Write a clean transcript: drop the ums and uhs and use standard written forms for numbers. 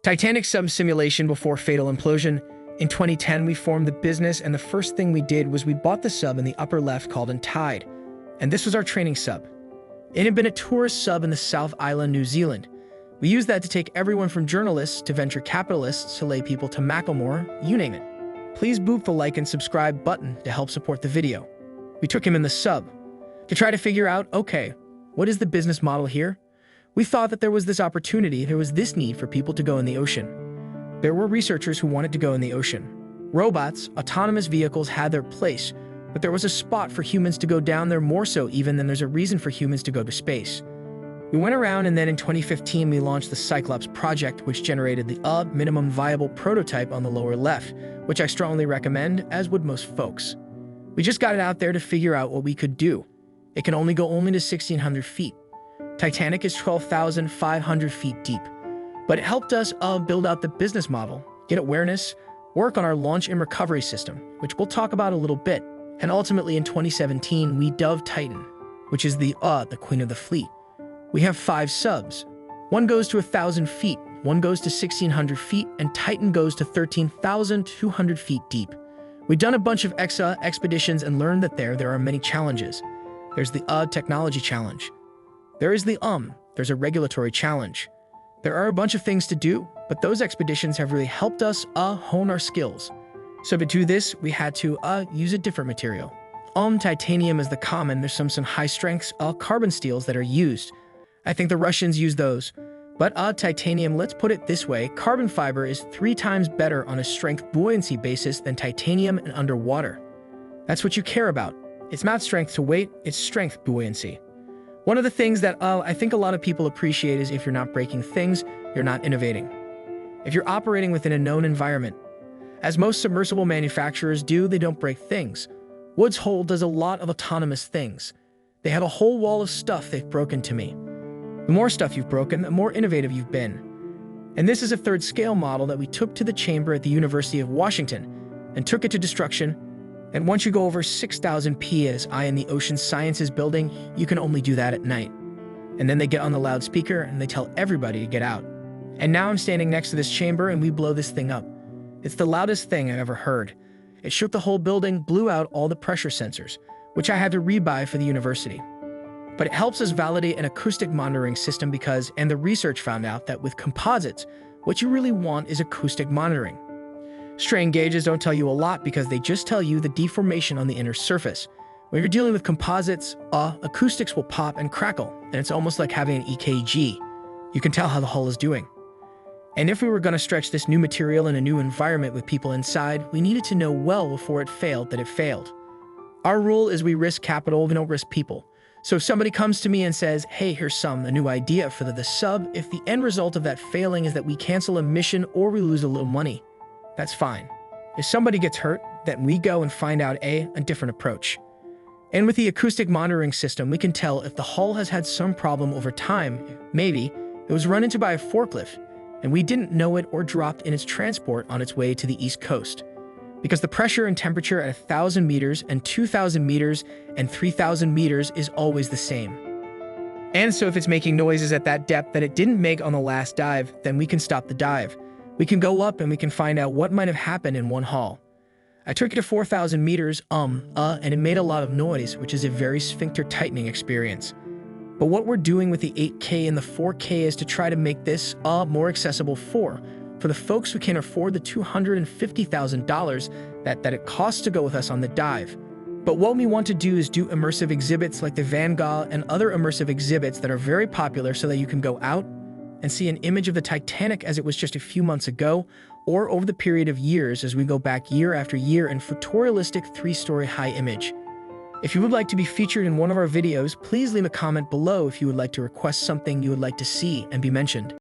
Titanic sub simulation before fatal implosion. In 2010, we formed the business, and the first thing we did was we bought the sub in the upper left called Tide. And this was our training sub. It had been a tourist sub in the South Island, New Zealand. We used that to take everyone from journalists to venture capitalists to lay people to Macklemore, you name it. Please boop the like and subscribe button to help support the video. We took him in the sub to try to figure out, okay, what is the business model here? We thought that there was this opportunity, there was this need for people to go in the ocean. There were researchers who wanted to go in the ocean. Robots, autonomous vehicles had their place, but there was a spot for humans to go down there more so even than there's a reason for humans to go to space. We went around, and then in 2015 we launched the Cyclops project, which generated the minimum viable prototype on the lower left, which I strongly recommend, as would most folks. We just got it out there to figure out what we could do. It can only go to 1,600 feet. Titanic is 12,500 feet deep. But it helped us build out the business model, get awareness, work on our launch and recovery system, which we'll talk about a little bit. And ultimately in 2017, we dubbed Titan, which is the queen of the fleet. We have 5 subs. One goes to 1,000 feet, one goes to 1,600 feet, and Titan goes to 13,200 feet deep. We've done a bunch of expeditions and learned that there are many challenges. There's the technology challenge. There's a regulatory challenge. There are a bunch of things to do, but those expeditions have really helped us hone our skills. So to do this, we had to use a different material. Titanium is the common. There's some high-strength carbon steels that are used. I think the Russians use those. But titanium, let's put it this way, carbon fiber is 3 times better on a strength buoyancy basis than titanium and underwater. That's what you care about. It's not strength to weight, it's strength buoyancy. One of the things that I think a lot of people appreciate is if you're not breaking things, you're not innovating. If you're operating within a known environment. As most submersible manufacturers do, they don't break things. Woods Hole does a lot of autonomous things. They have a whole wall of stuff they've broken to me. The more stuff you've broken, the more innovative you've been. And this is a 3rd scale model that we took to the chamber at the University of Washington and took it to destruction. And once you go over 6,000 psi in the Ocean Sciences building, you can only do that at night. And then they get on the loudspeaker and they tell everybody to get out. And now I'm standing next to this chamber and we blow this thing up. It's the loudest thing I've ever heard. It shook the whole building, blew out all the pressure sensors, which I had to rebuy for the university. But it helps us validate an acoustic monitoring system because, and the research found out that with composites, what you really want is acoustic monitoring. Strain gauges don't tell you a lot because they just tell you the deformation on the inner surface. When you're dealing with composites, acoustics will pop and crackle, and it's almost like having an EKG. You can tell how the hull is doing. And if we were going to stretch this new material in a new environment with people inside, we needed to know well before it failed that it failed. Our rule is we risk capital, we don't risk people. So if somebody comes to me and says, hey, here's a new idea for the sub, if the end result of that failing is that we cancel a mission or we lose a little money, that's fine. If somebody gets hurt, then we go and find out a different approach. And with the acoustic monitoring system, we can tell if the hull has had some problem over time. Maybe it was run into by a forklift, and we didn't know it or dropped in its transport on its way to the East Coast. Because the pressure and temperature at 1,000 meters and 2,000 meters and 3,000 meters is always the same. And so if it's making noises at that depth that it didn't make on the last dive, then we can stop the dive. We can go up and we can find out what might have happened in one hull. I took it to 4,000 meters, and it made a lot of noise, which is a very sphincter tightening experience. But what we're doing with the 8K and the 4K is to try to make this more accessible for the folks who can afford the $250,000 that it costs to go with us on the dive. But what we want to do is do immersive exhibits like the Van Gogh and other immersive exhibits that are very popular so that you can go out and see an image of the Titanic as it was just a few months ago, or over the period of years as we go back year after year in photorealistic 3-story high image. If you would like to be featured in one of our videos, please leave a comment below if you would like to request something you would like to see and be mentioned.